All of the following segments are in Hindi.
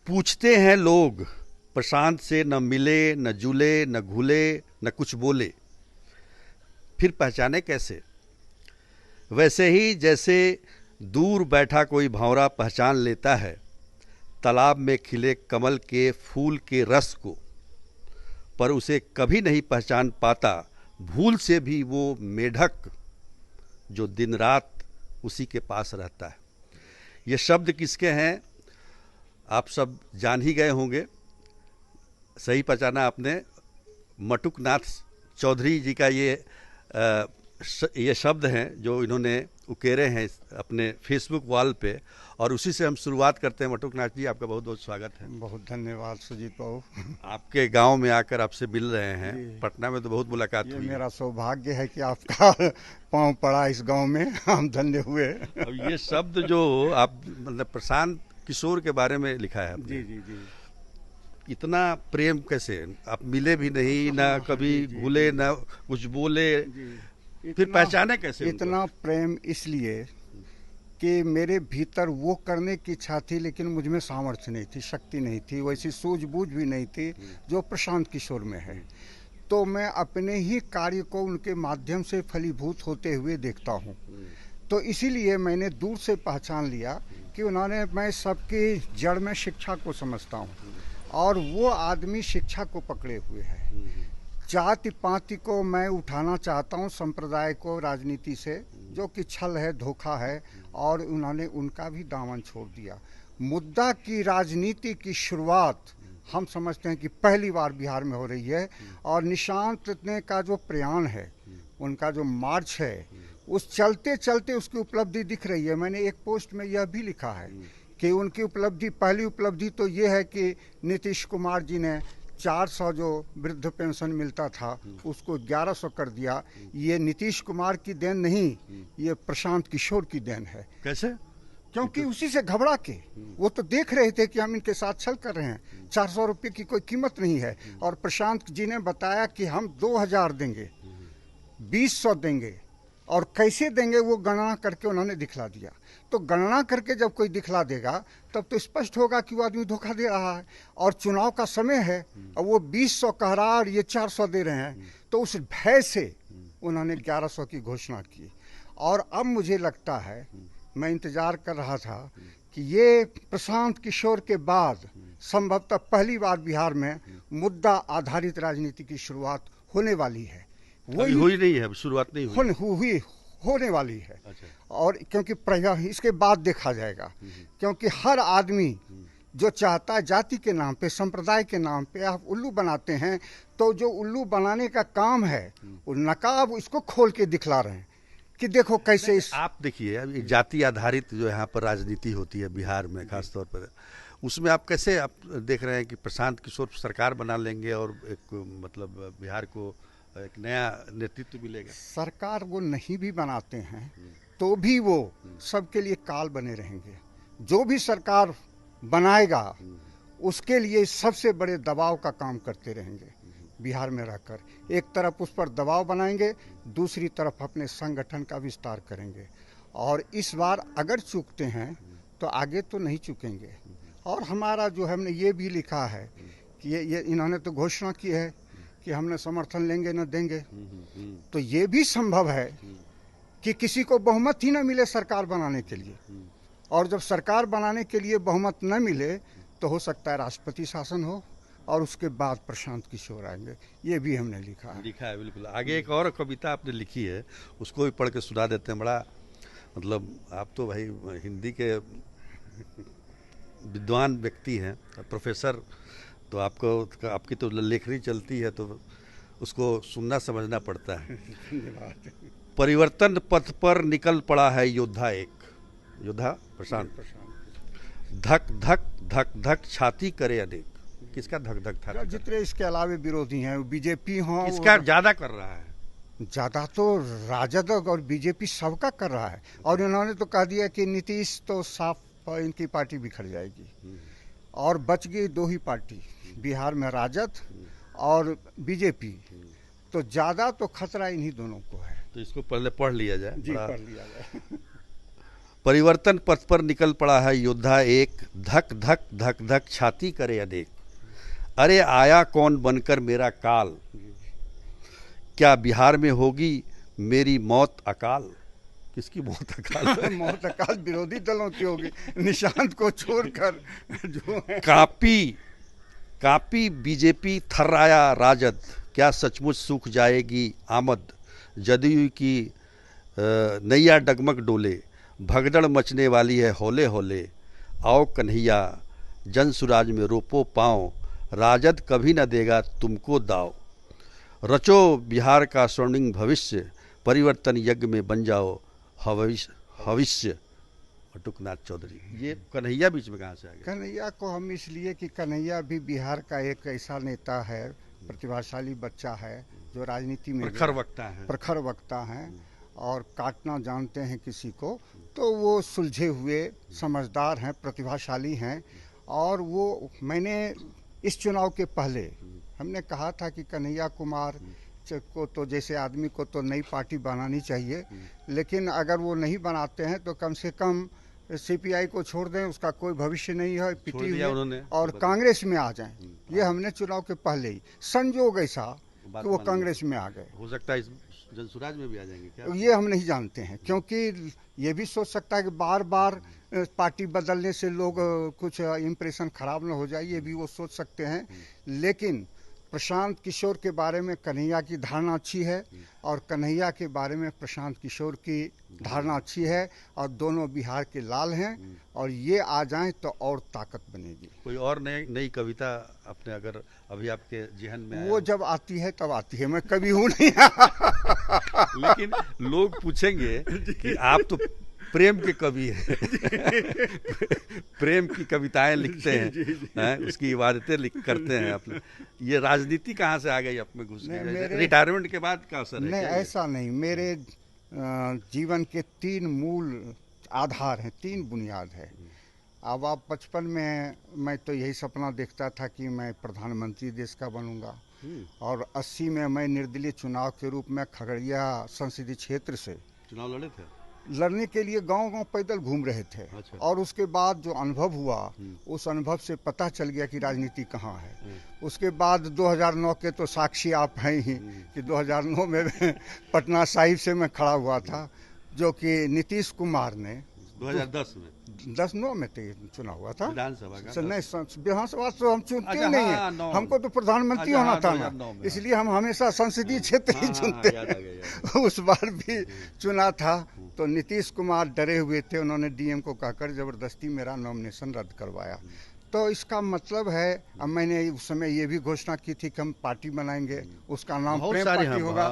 पूछते हैं लोग, प्रशांत से न मिले, न जुले, न घुले, न कुछ बोले, फिर पहचाने कैसे? वैसे ही जैसे दूर बैठा कोई भंवरा पहचान लेता है तालाब में खिले कमल के फूल के रस को, पर उसे कभी नहीं पहचान पाता भूल से भी वो मेढक जो दिन रात उसी के पास रहता है। ये शब्द किसके हैं आप सब जान ही गए होंगे। सही पहचाना आपने, मटुकनाथ चौधरी जी का ये शब्द हैं जो इन्होंने उकेरे हैं अपने फेसबुक वॉल पे, और उसी से हम शुरुआत करते हैं। मटुकनाथ जी, आपका बहुत बहुत स्वागत है। बहुत धन्यवाद सुजीत बाबू। आपके गांव में आकर आपसे मिल रहे हैं। पटना में तो बहुत मुलाकात हुई। मेरा सौभाग्य है कि आपका पांव पड़ा इस गांव में, हम धन्य हुए। अब ये शब्द जो आप मतलब प्रशांत किशोर के बारे में लिखा है आपने, जी जी जी, इतना प्रेम कैसे? आप मिले भी नहीं, ना कभी भूले, ना कुछ बोले, फिर पहचाने कैसे? इतना प्रेम इसलिए कि मेरे भीतर वो करने की इच्छा थी, लेकिन मुझ में सामर्थ्य नहीं थी, शक्ति नहीं थी, वैसी सूझबूझ भी नहीं थी जो प्रशांत किशोर में है। तो मैं अपने ही कार्य को उनके माध्यम से फलीभूत होते हुए देखता हूँ। तो इसीलिए मैंने दूर से पहचान लिया कि मैं सबकी जड़ में शिक्षा को समझता हूँ, और वो आदमी शिक्षा को पकड़े हुए है। जाति पाति को मैं उठाना चाहता हूँ, संप्रदाय को राजनीति से, जो कि छल है, धोखा है, और उन्होंने उनका भी दामन छोड़ दिया। मुद्दा की राजनीति की शुरुआत हम समझते हैं कि पहली बार बिहार में हो रही है, और निशांत ने का जो प्रयाण है, उनका जो मार्च है, उस चलते चलते उसकी उपलब्धि दिख रही है। मैंने एक पोस्ट में यह भी लिखा है कि उनकी उपलब्धि, पहली उपलब्धि तो ये है कि नीतीश कुमार जी ने 400 जो वृद्ध पेंशन मिलता था उसको 1100 कर दिया। ये नीतीश कुमार की देन नहीं, ये प्रशांत किशोर की देन है। कैसे? क्योंकि उसी से घबरा के वो तो देख रहे थे कि हम इनके साथ छल कर रहे हैं। 400 रुपये की कोई कीमत नहीं है, और प्रशांत जी ने बताया कि हम 2000 देंगे, 2000 देंगे, और कैसे देंगे वो गणना करके उन्होंने दिखला दिया। तो गणना करके जब कोई दिखला देगा तब तो स्पष्ट होगा कि वो आदमी धोखा दे रहा है, और चुनाव का समय है, और वो 200 कह रहा है और ये 400 दे रहे हैं। तो उस भय से उन्होंने 1100 की घोषणा की। और अब मुझे लगता है, मैं इंतजार कर रहा था कि ये प्रशांत किशोर के बाद संभवतः पहली बार बिहार में मुद्दा आधारित राजनीति की शुरुआत होने वाली है। वही हुई नहीं है, शुरुआत नहीं हुई, होने वाली है। अच्छा। और क्योंकि इसके बाद देखा जाएगा, क्योंकि हर आदमी जो चाहता है जाति के नाम पे, संप्रदाय के नाम पे आप उल्लू बनाते हैं, तो जो उल्लू बनाने का काम है वो नकाब इसको खोल के दिखला रहे हैं कि देखो कैसे आप देखिए, अब जाति आधारित जो यहाँ पर राजनीति होती है बिहार में खासतौर पर, उसमें आप कैसे आप देख रहे हैं कि प्रशांत किशोर सरकार बना लेंगे और एक मतलब बिहार को एक नया नेतृत्व मिलेगा? सरकार वो नहीं भी बनाते हैं तो भी वो सबके लिए काल बने रहेंगे। जो भी सरकार बनाएगा उसके लिए सबसे बड़े दबाव का काम करते रहेंगे। बिहार में रहकर एक तरफ उस पर दबाव बनाएंगे, दूसरी तरफ अपने संगठन का विस्तार करेंगे, और इस बार अगर चूकते हैं तो आगे तो नहीं चूकेंगे। और हमारा जो हमने ये भी लिखा है कि ये इन्होंने तो घोषणा की है कि हमने समर्थन लेंगे न देंगे, तो ये भी संभव है कि किसी को बहुमत ही न मिले सरकार बनाने के लिए, और जब सरकार बनाने के लिए बहुमत न मिले तो हो सकता है राष्ट्रपति शासन हो, और उसके बाद प्रशांत किशोर आएंगे। ये भी हमने लिखा है बिल्कुल। आगे एक और कविता आपने लिखी है, उसको भी पढ़ के सुना देते हैं। बड़ा मतलब आप तो भाई हिंदी के विद्वान व्यक्ति हैं, प्रोफेसर, तो आपकी तो लेखनी चलती है, तो उसको सुनना समझना पड़ता है। धन्यवाद। परिवर्तन पथ पर निकल पड़ा है योद्धा एक, योद्धा प्रशांत। धक धक धक धक छाती करे अनेक। किसका धक धक था? जितने इसके अलावे विरोधी हैं, बीजेपी हो, किसका ज्यादा कर रहा है? ज्यादा तो राजद और बीजेपी सबका कर रहा है। और इन्होंने तो कह दिया कि नीतीश तो साफ इनकी पार्टी बिखर जाएगी, और बच गई दो ही पार्टी बिहार में, राजद और बीजेपी। तो ज्यादा तो खतरा इन्हीं दोनों को है। तो इसको पहले पढ़ लिया जाए। जी, पढ़ लिया जाए। परिवर्तन पथ पर निकल पड़ा है योद्धा एक, धक धक धक धक छाती करे अनेक। अरे आया कौन बनकर मेरा काल, क्या बिहार में होगी मेरी मौत अकाल। किसकी मौत अकाल? मौत अकाल विरोधी दलों की होगी, निशांत को छोड़कर जो है। कापी बीजेपी थर्राया राजद, क्या सचमुच सूख जाएगी आमद। जदयू की नैया डगमग डोले, भगदड़ मचने वाली है हौले हौले। आओ कन्हैया जन सुराज में रोपो पाँव, राजद कभी न देगा तुमको दाव। रचो बिहार का स्वर्णिम भविष्य, परिवर्तन यज्ञ में बन जाओ भविष्य। अटुकनाथ चौधरी। ये कन्हैया बीच में कहाँ से आ गया? कन्हैया को हम इसलिए कि कन्हैया भी बिहार का एक ऐसा नेता है, प्रतिभाशाली बच्चा है, जो राजनीति में प्रखर वक्ता है और काटना जानते हैं किसी को। तो वो सुलझे हुए समझदार हैं, प्रतिभाशाली हैं। और वो मैंने इस चुनाव के पहले हमने कहा था कि कन्हैया कुमार को तो जैसे आदमी को तो नई पार्टी बनानी चाहिए, लेकिन अगर वो नहीं बनाते हैं तो कम से कम सीपीआई को छोड़ दें, उसका कोई भविष्य नहीं है, पिटी हुए, और कांग्रेस में आ जाएं। ये हमने चुनाव के पहले ही, संजोग ऐसा कि वो कांग्रेस में आ गए। हो सकता है इस जनसुराज में भी आ जाएंगे क्या? ये हम नहीं जानते हैं, क्योंकि ये भी सोच सकता है कि बार बार पार्टी बदलने से लोग कुछ इम्प्रेशन खराब न हो जाए, ये भी वो सोच सकते हैं। लेकिन प्रशांत किशोर के बारे में कन्हैया की धारणा अच्छी है और कन्हैया के बारे में प्रशांत किशोर की धारणा अच्छी है, और दोनों बिहार के लाल हैं। और ये आ जाएं तो और ताकत बनेगी। कोई और नई कविता अपने अगर अभी आपके जहन में वो जब आती है तब आती है, मैं कभी हूँ नहीं। लेकिन लोग पूछेंगे कि आप तो प्रेम के कवि हैं, प्रेम की कविताएं लिखते हैं, उसकी इबादतें करते हैं। आप ये राजनीति कहाँ से आ गई आप में घुस गई? रिटायरमेंट के बाद का असर है? नहीं, ऐसा नहीं। मेरे जीवन के 3 मूल आधार हैं, 3 बुनियाद है। अब आप बचपन में मैं तो यही सपना देखता था कि मैं प्रधानमंत्री देश का बनूंगा, और 80 में मैं निर्दलीय चुनाव के रूप में खगड़िया संसदीय क्षेत्र से चुनाव लड़े थे। लड़ने के लिए गांव-गांव पैदल घूम रहे थे। अच्छा। और उसके बाद जो अनुभव हुआ, उस अनुभव से पता चल गया कि राजनीति कहाँ है। उसके बाद 2009 के तो साक्षी आप हैं ही कि 2009 में पटना साहिब से मैं खड़ा हुआ था, जो कि नीतीश कुमार ने 2010 में 10-9 में चुनाव हुआ था। विधानसभा का नहीं, विधानसभा तो हम चुनते नहीं है, हमको तो प्रधानमंत्री होना था ना, इसलिए हम हमेशा संसदीय क्षेत्र ही चुनते हैं। उस बार भी चुना था तो नीतीश कुमार डरे हुए थे, उन्होंने डीएम को कहकर जबरदस्ती मेरा नॉमिनेशन रद्द करवाया। तो इसका मतलब है, अब मैंने उस समय ये भी घोषणा की थी कि हम पार्टी बनाएंगे, उसका नाम प्रेम पार्टी होगा,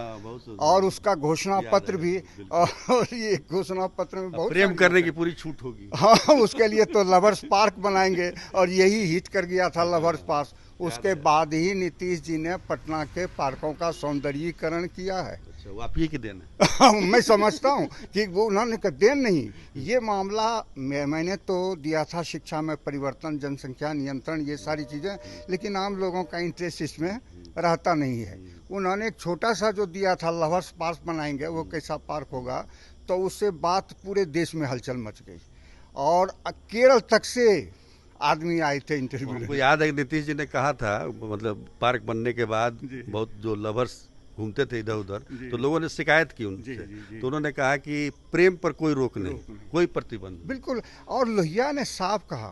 और उसका घोषणा पत्र भी, और ये घोषणा पत्र में बहुत प्रेम करने की पूरी छूट होगी। हाँ, उसके लिए तो लवर्स पार्क बनाएंगे, और यही हिट कर गया था लवर्स पार्क। उसके बाद ही नीतीश जी ने पटना के पार्कों का सौंदर्यीकरण किया है। वो आप ही की देन है। मैं समझता हूँ कि वो उन्होंने का देन नहीं, ये मामला मैंने तो दिया था शिक्षा में परिवर्तन, जनसंख्या नियंत्रण, ये सारी चीज़ें, लेकिन आम लोगों का इंटरेस्ट इसमें रहता नहीं है। उन्होंने एक छोटा सा जो दिया था, लवर्स पार्क बनाएंगे, वो कैसा पार्क होगा, तो उससे बात पूरे देश में हलचल मच गई, और केरल तक से आदमी आए थे इंटरव्यू। आपको याद है नीतीश जी ने कहा था, मतलब पार्क बनने के बाद बहुत जो लवर्स घूमते थे इधर उधर, तो लोगों ने शिकायत की उनसे, तो उन्होंने कहा कि प्रेम पर कोई रोक नहीं, कोई प्रतिबंध। बिल्कुल। और लोहिया ने साफ कहा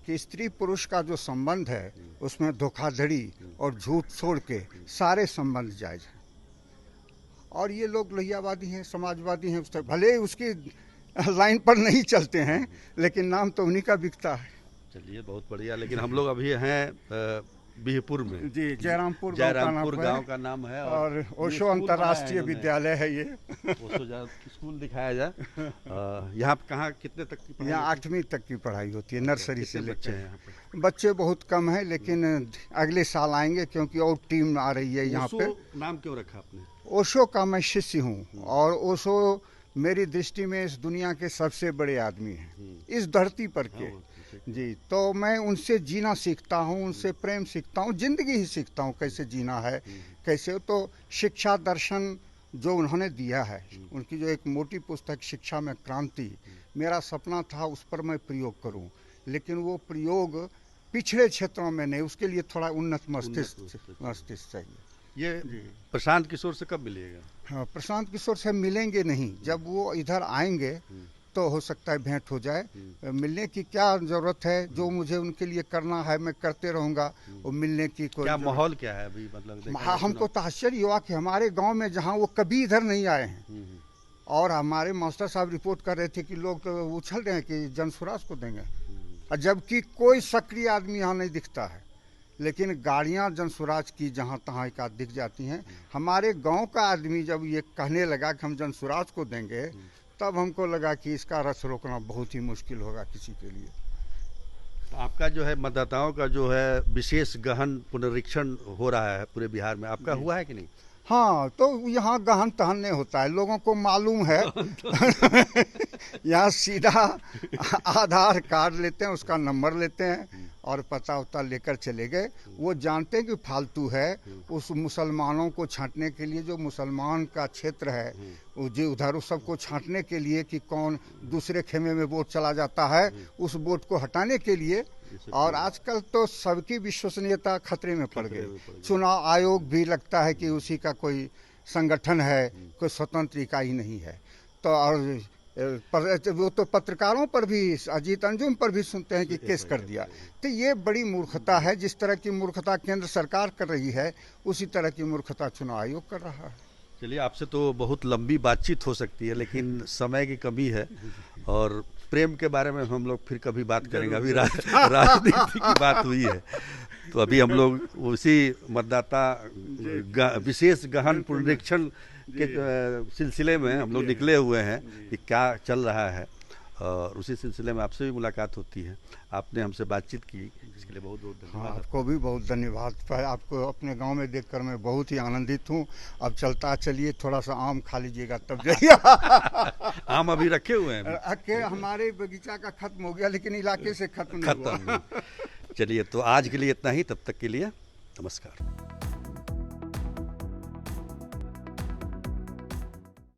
कि स्त्री पुरुष का जो संबंध है उसमें धोखाधड़ी और झूठ छोड़ के सारे संबंध जायज हैं। और ये लोग लोहियावादी हैं, समाजवादी हैं, भले उसकी लाइन पर नहीं चलते हैं, लेकिन नाम तो उन्हीं का बिकता है। चलिए, बहुत बढ़िया। लेकिन हम लोग अभी हैं बिहपुर में। जी, जयरामपुर गांव का नाम है, और ओशो अंतर्राष्ट्रीय विद्यालय है ये। ओशो स्कूल दिखाया जाए। यहाँ कहाँ कितने तक की पढ़ाई? यहाँ 8वीं तक की पढ़ाई होती है, नर्सरी से लेकर। यहाँ पे बच्चे बहुत कम हैं, लेकिन अगले साल आएंगे, क्योंकि और टीम आ रही है यहाँ पे। नाम क्यों रखा आपने? ओशो का मैं शिष्य हूँ, और ओशो मेरी दृष्टि में इस दुनिया के सबसे बड़े आदमी हैं, इस धरती पर के। जी, तो मैं उनसे जीना सीखता हूँ, उनसे प्रेम सीखता हूँ, जिंदगी ही सीखता हूँ, कैसे जीना है, कैसे। तो शिक्षा दर्शन जो उन्होंने दिया है, उनकी जो एक मोटी पुस्तक शिक्षा में क्रांति, मेरा सपना था उस पर मैं प्रयोग करूं, लेकिन वो प्रयोग पिछड़े क्षेत्रों में नहीं, उसके लिए थोड़ा उन्नत मस्तिष्क चाहिए। ये प्रशांत किशोर से कब मिलिएगा? हाँ, प्रशांत किशोर से मिलेंगे नहीं, जब वो इधर आएंगे तो हो सकता है भेंट हो जाए। मिलने की क्या जरूरत है, जो मुझे उनके लिए करना है मैं करते रहूंगा। वो मिलने की कोई क्या माहौल क्या है अभी, मतलब हमको तो आश्चर्य हुआ कि हमारे गांव में जहां वो कभी इधर नहीं आए हैं, और हमारे मास्टर साहब रिपोर्ट कर रहे थे कि लोग तो उछल रहे हैं कि जनसुराज को देंगे, और जबकि कोई सक्रिय आदमी यहाँ नहीं दिखता है। लेकिन गाड़ियाँ जनसुराज की जहाँ तहाँ एक आध दिख जाती हैं। हमारे गांव का आदमी जब ये कहने लगा कि हम जनसुराज को देंगे, तब हमको लगा कि इसका रस रोकना बहुत ही मुश्किल होगा किसी के लिए। आपका जो है मतदाताओं का जो है विशेष गहन पुनरीक्षण हो रहा है पूरे बिहार में, आपका हुआ है कि नहीं? हाँ, तो यहाँ गहन तहन नहीं होता है, लोगों को मालूम है। यहाँ सीधा आधार कार्ड लेते हैं, उसका नंबर लेते हैं और पता उता लेकर चले गए। वो जानते हैं कि फालतू है। उस मुसलमानों को छांटने के लिए, जो मुसलमान का क्षेत्र है जो उधर, उस सबको छांटने के लिए कि कौन दूसरे खेमे में वोट चला जाता है, उस वोट को हटाने के लिए। और आजकल तो सबकी विश्वसनीयता खतरे में पड़ गई। चुनाव आयोग भी लगता है कि उसी का कोई संगठन है, कोई स्वतंत्र इकाई नहीं है। तो और वो तो पत्रकारों पर भी, अजीत अंजुम पर भी सुनते हैं कि केस कर दिया। तो ये बड़ी मूर्खता है। जिस तरह की मूर्खता केंद्र सरकार कर रही है, उसी तरह की मूर्खता चुनाव आयोग कर रहा है। चलिए, आपसे तो बहुत लंबी बातचीत हो सकती है, लेकिन समय की कमी है, और प्रेम के बारे में हम लोग फिर कभी बात करेंगे। अभी राजनीति की बात हुई है, तो अभी हम लोग उसी मतदाता विशेष गहन पुनरीक्षण के सिलसिले में हम लोग निकले हुए हैं कि क्या चल रहा है, और उसी सिलसिले में आपसे भी मुलाकात होती है। आपने हमसे बातचीत की, इसके लिए बहुत बहुत धन्यवाद। हाँ, आपको भी बहुत धन्यवाद। आपको अपने गांव में देखकर मैं बहुत ही आनंदित हूँ। अब चलिए थोड़ा सा आम खा लीजिएगा तब जाइए। आम अभी रखे हुए हैं? हमारे बगीचा का खत्म हो गया, लेकिन इलाके से खत्म नहीं हुआ। चलिए, तो आज के लिए इतना ही। तब तक के लिए नमस्कार।